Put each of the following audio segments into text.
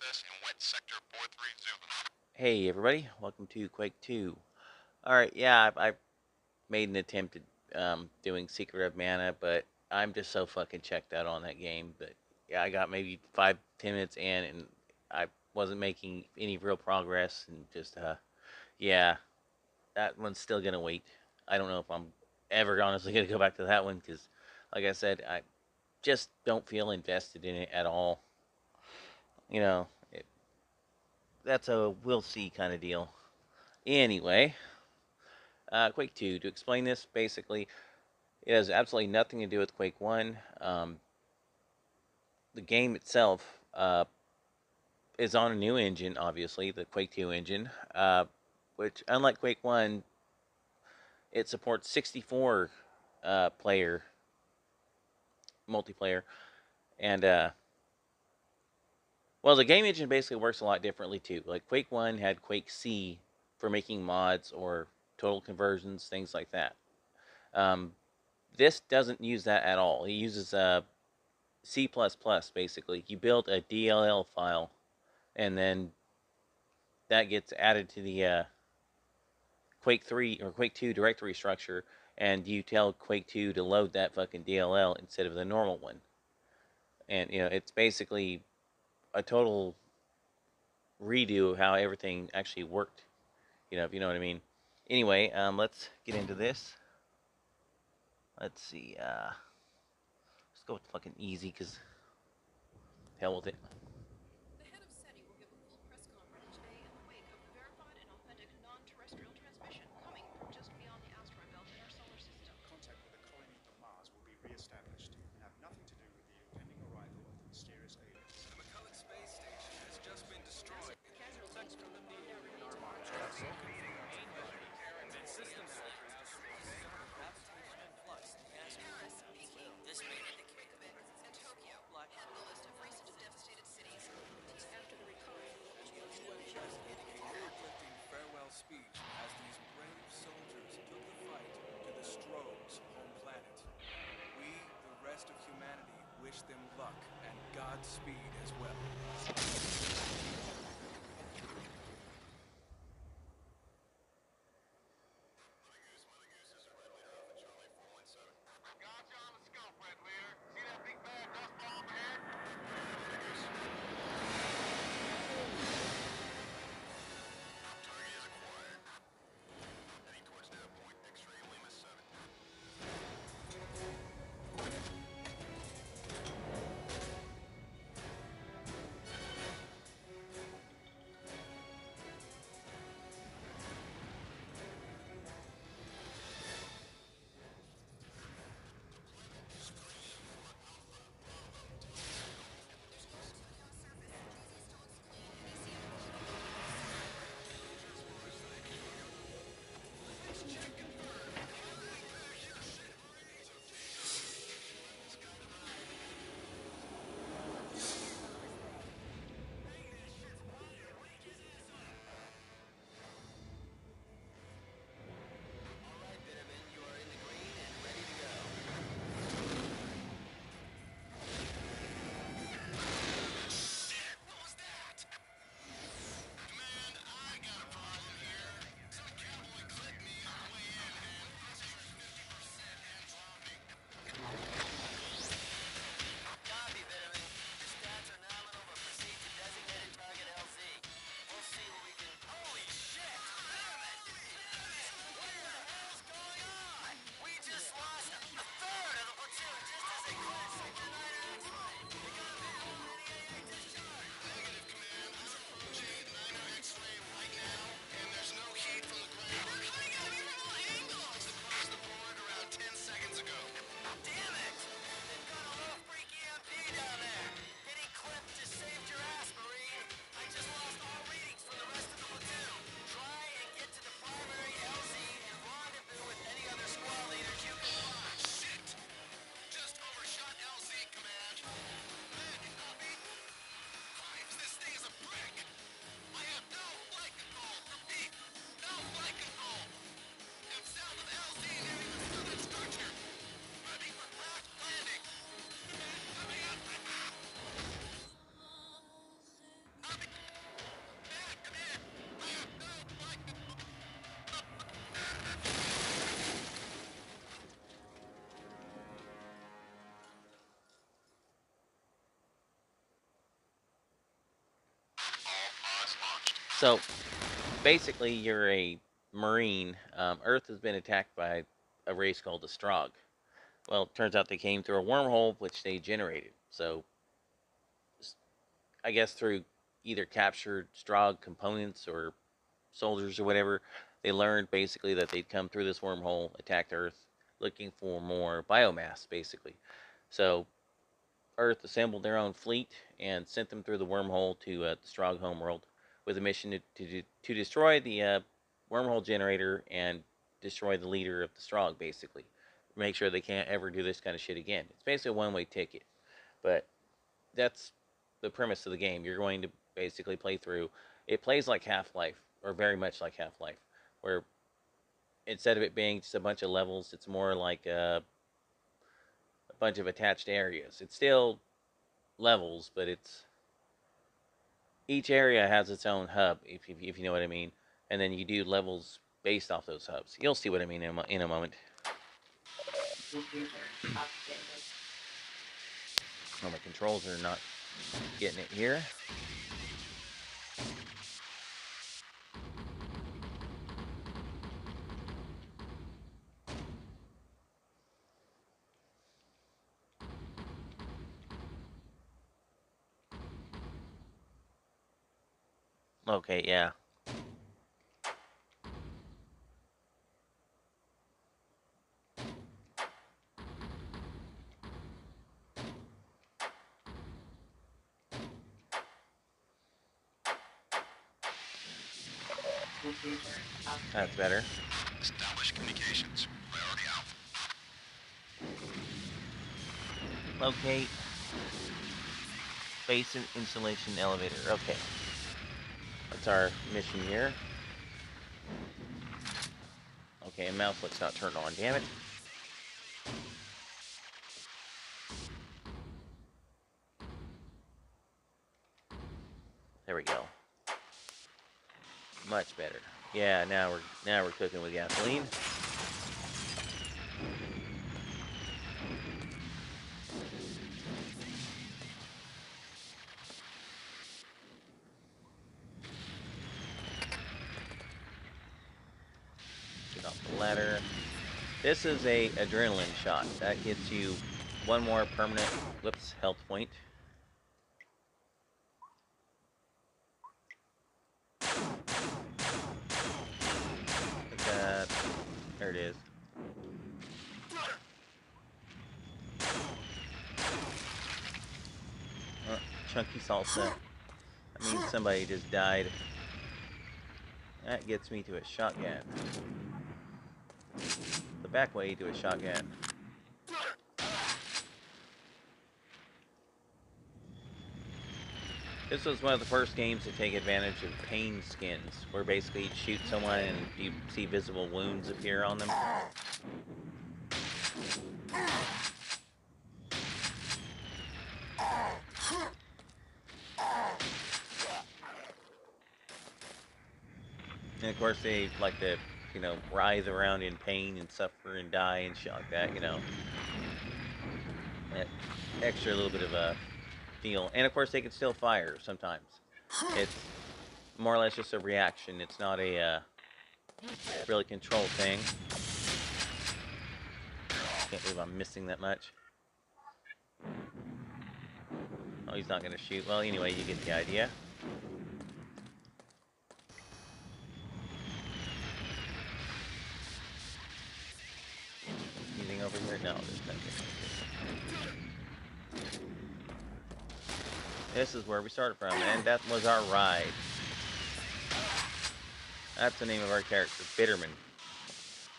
access in wet sector 430. Hey everybody, welcome to Quake 2. Alright, yeah, I've made an attempt at doing Secret of Mana, but I'm just so fucking checked out on that game that, yeah, I got maybe 5-10 minutes in and I wasn't making any real progress and just, yeah, that one's still gonna wait. I don't know if I'm ever honestly gonna go back to that one because, like I said, I just don't feel invested in it at all. You know, that's a we'll see kind of deal. Anyway, Quake 2. To explain this, basically, it has absolutely nothing to do with Quake 1. The game itself is on a new engine, obviously, the Quake 2 engine, which, unlike Quake 1, it supports 64 player multiplayer. And, well, the game engine basically works a lot differently, too. Like, Quake 1 had Quake C for making mods or total conversions, things like that. Um, this doesn't use that at all. It uses C++, basically. You build a DLL file, and then that gets added to the Quake 3 or Quake 2 directory structure, and you tell Quake 2 to load that fucking DLL instead of the normal one. And, it's basically a total redo of how everything actually worked, if you know what I mean. Anyway, let's get into this. Let's see, let's go with fucking easy, because hell with it. Contact with the colony from Mars will be re-established and have nothing to do with the impending arrival of the mysterious aliens. The McCulloch space station has just been destroyed. Text from the media in our minds got so confused and then systems uplifting farewell speech as these brave soldiers took the fight to the Stroggs' home planet. We, the rest of humanity, wish them luck and Godspeed as well. So basically, you're a Marine. Earth has been attacked by a race called the Strogg. Well, it turns out they came through a wormhole which they generated. So I guess through either captured Strogg components or soldiers or whatever, they learned basically that they'd come through this wormhole, attacked Earth, looking for more biomass, basically. So Earth assembled their own fleet and sent them through the wormhole to the Strogg homeworld with a mission to destroy the wormhole generator and destroy the leader of the Strogg, basically. Make sure they can't ever do this kind of shit again. It's basically a one-way ticket. But that's the premise of the game. You're going to basically play through. It plays like Half-Life, or very much like Half-Life, where instead of it being just a bunch of levels, it's more like a bunch of attached areas. It's still levels, but it's each area has its own hub, if you know what I mean. And then you do levels based off those hubs. You'll see what I mean in a moment. Oh, my controls are not getting it here. Okay, yeah. That's better. Establish communications. Priority out. Locate base installation elevator. Okay. That's our mission here. Okay, mouse let's not turn on, damn it. There we go. Much better. Yeah, now we're cooking with gasoline. Get off the ladder. This is a adrenaline shot. That gets you one more permanent, health point. Like that. There it is. Oh, chunky salsa. That means somebody just died. That gets me to a shotgun. The back way to a shotgun. This was one of the first games to take advantage of pain skins, where basically you shoot someone and you see visible wounds appear on them. And of course they like to, writhe around in pain and suffer and die and shit like that, That extra little bit of a feel. And of course they can still fire sometimes. It's more or less just a reaction. It's not a really controlled thing. Can't believe I'm missing that much. Oh, he's not gonna shoot. Well, anyway, you get the idea. Anything over here? No, there's nothing. This is where we started from, and that was our ride. That's the name of our character, Bitterman.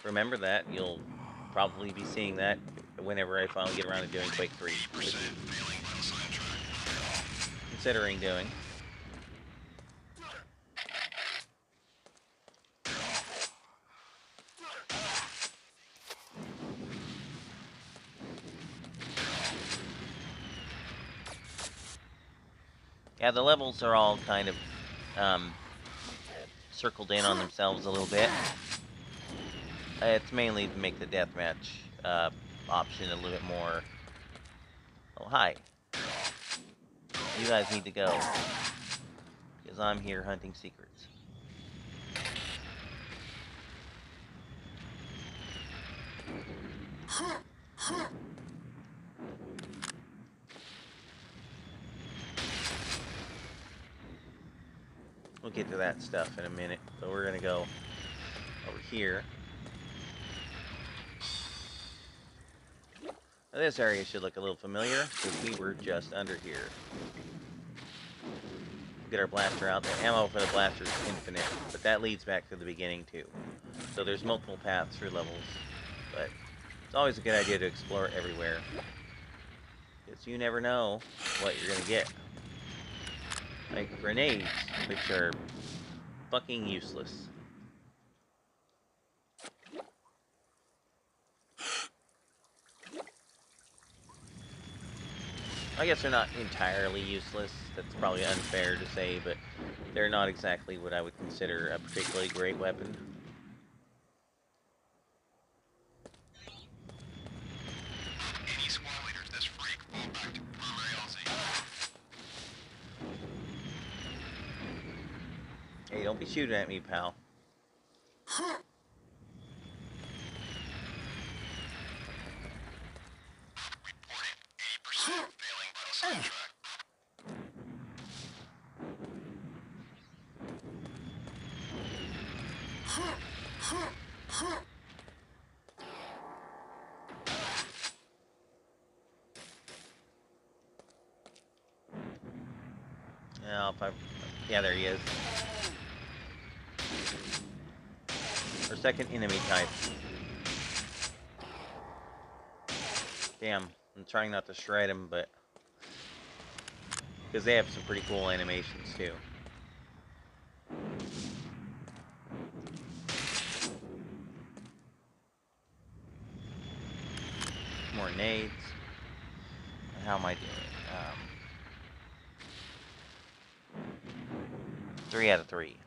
Remember that. You'll probably be seeing that whenever I finally get around to doing Quake 3. Considering doing. Yeah, the levels are all kind of circled in on themselves a little bit. It's mainly to make the deathmatch option a little bit more... Oh, hi. You guys need to go. because I'm here hunting secrets. We'll get to that stuff in a minute, but we're going to go over here. Now this area should look a little familiar, because we were just under here. Get our blaster out. The ammo for the blaster is infinite, but that leads back to the beginning too. So there's multiple paths through levels, but it's always a good idea to explore everywhere, because you never know what you're gonna get. Like grenades, which are fucking useless. I guess they're not entirely useless. That's probably unfair to say, but they're not exactly what I would consider a particularly great weapon. Any squad leaders, this freak, fall back to primary LZ. Hey, don't be shooting at me, pal. Reporting 80% failing vital sign track. Yeah, there he is. Our second enemy type. Damn, I'm trying not to shred him, but because they have some pretty cool animations too. More nades. How am I doing? 3 out of 3.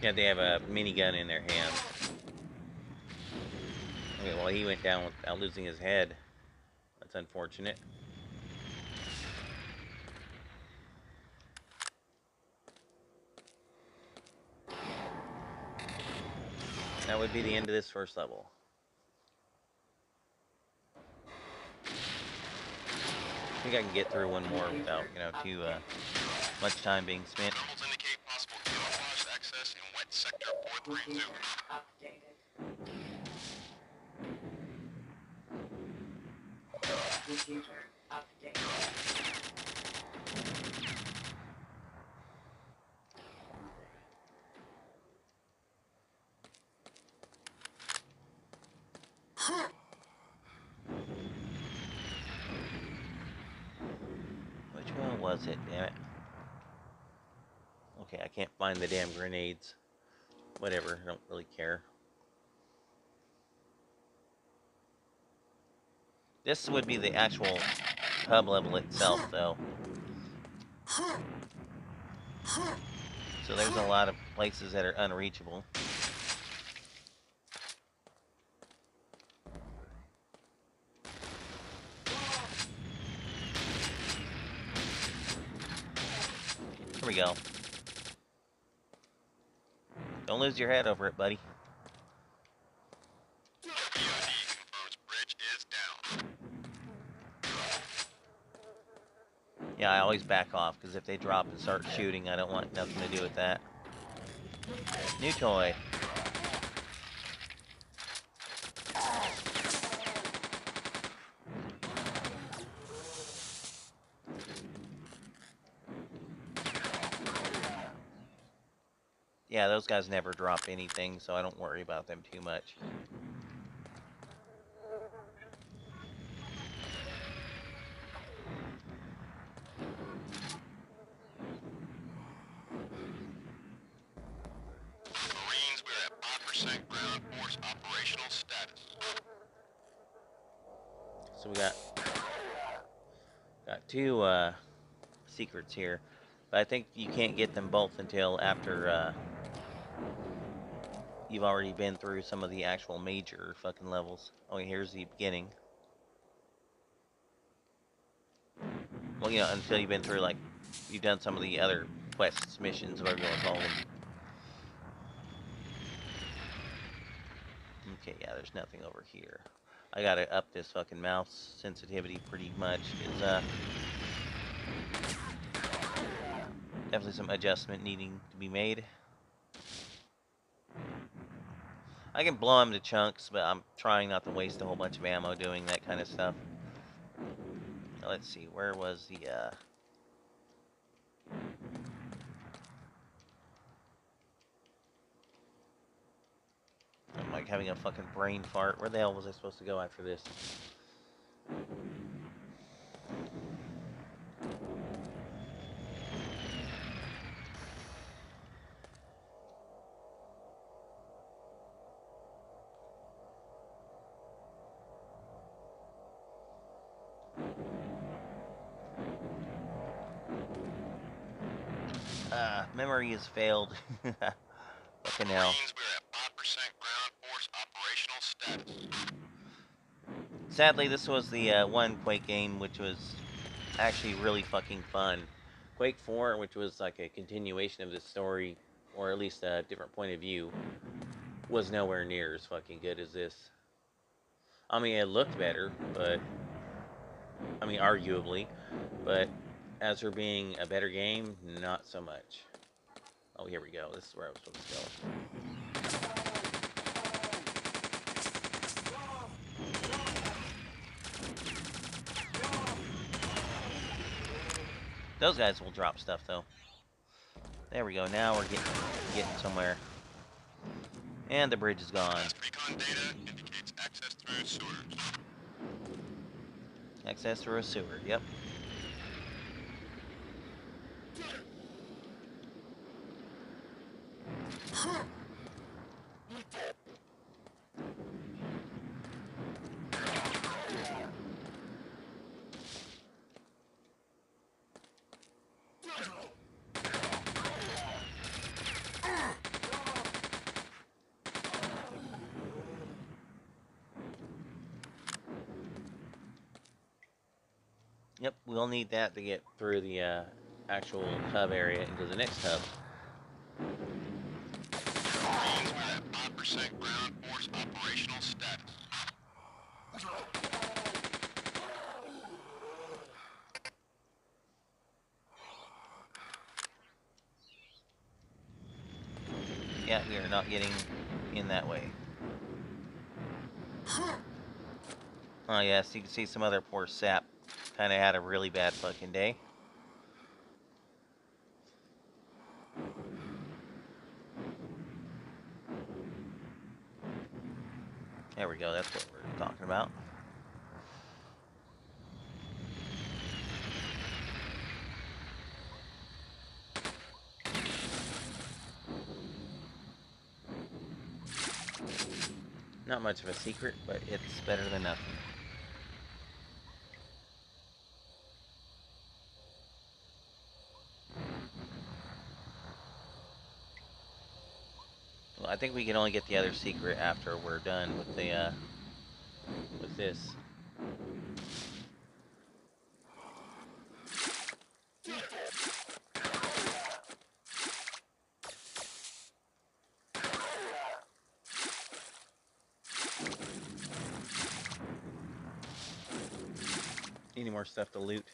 Yeah, they have a minigun in their hand. Okay, well, he went down without losing his head. That's unfortunate. That would be the end of this first level. I think I can get through one more without, too much time being spent. Levels indicate possible camouflage access in wet sector 432. Computer update. Which one was it, damn it? Okay, I can't find the damn grenades. Whatever, I don't really care. This would be the actual hub level itself, though. So there's a lot of places that are unreachable. Here we go. Don't lose your head over it, buddy. POD confirms bridge is down. Yeah, I always back off, because if they drop and start shooting, I don't want nothing to do with that. New toy. Yeah, those guys never drop anything, so I don't worry about them too much. Marines, we're at 5% ground force operational status. So we got two secrets here, but I think you can't get them both until after you've already been through some of the actual major fucking levels. Oh, here's the beginning. Well, you know, until you've been through, like, you've done some of the other quests, missions, whatever you want to call them. Okay, yeah, there's nothing over here. I gotta up this fucking mouse sensitivity pretty much, because, definitely some adjustment needing to be made. I can blow them to chunks, but I'm trying not to waste a whole bunch of ammo doing that kind of stuff. Now, let's see, where was the, I'm like having a fucking brain fart. Where the hell was I supposed to go after this? Memory has failed. Fucking hell. We're at 5% ground force operational status. Sadly, this was the one Quake game which was actually really fucking fun. Quake 4, which was like a continuation of this story, or at least a different point of view, was nowhere near as fucking good as this. I mean, it looked better, but... I mean, arguably. But as for being a better game, not so much. Oh, here we go. This is where I was supposed to go. Those guys will drop stuff, though. There we go. Now we're getting somewhere. And the bridge is gone. Recon data indicates access through sewers. Access through a sewer. Yep. Yep, we'll need that to get through the actual hub area into the next hub. Marines, we're at 5% ground force operational status. Yeah, we are not getting in that way. Oh yes, you can see some other poor sap kind of had a really bad fucking day. There we go, that's what we're talking about. Not much of a secret, but it's better than nothing. Well, I think we can only get the other secret after we're done with the with this. Any more stuff to loot?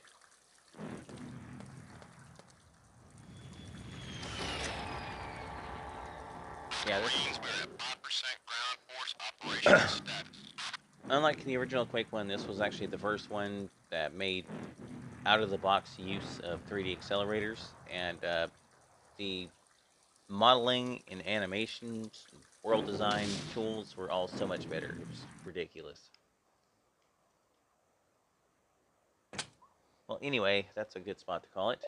Yeah, this... Marines, we're at 5% ground force operational status. Unlike the original Quake 1, this was actually the first one that made out-of-the-box use of 3D accelerators, and the modeling and animations, world design tools were all so much better. It was ridiculous. Well, anyway, that's a good spot to call it.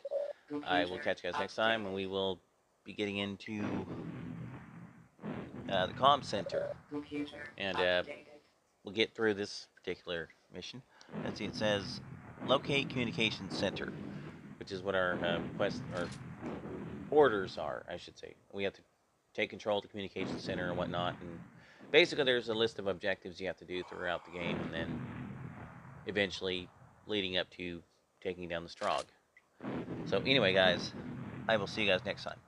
I will catch you guys next time, and we will be getting into the comm center. And we'll get through this particular mission. Let's see, it says locate communications center, which is what our quest or orders are, I should say. We have to take control of the communication center and whatnot. And basically, there's a list of objectives you have to do throughout the game, and then eventually leading up to taking down the Strogg. So anyway, guys, I will see you guys next time.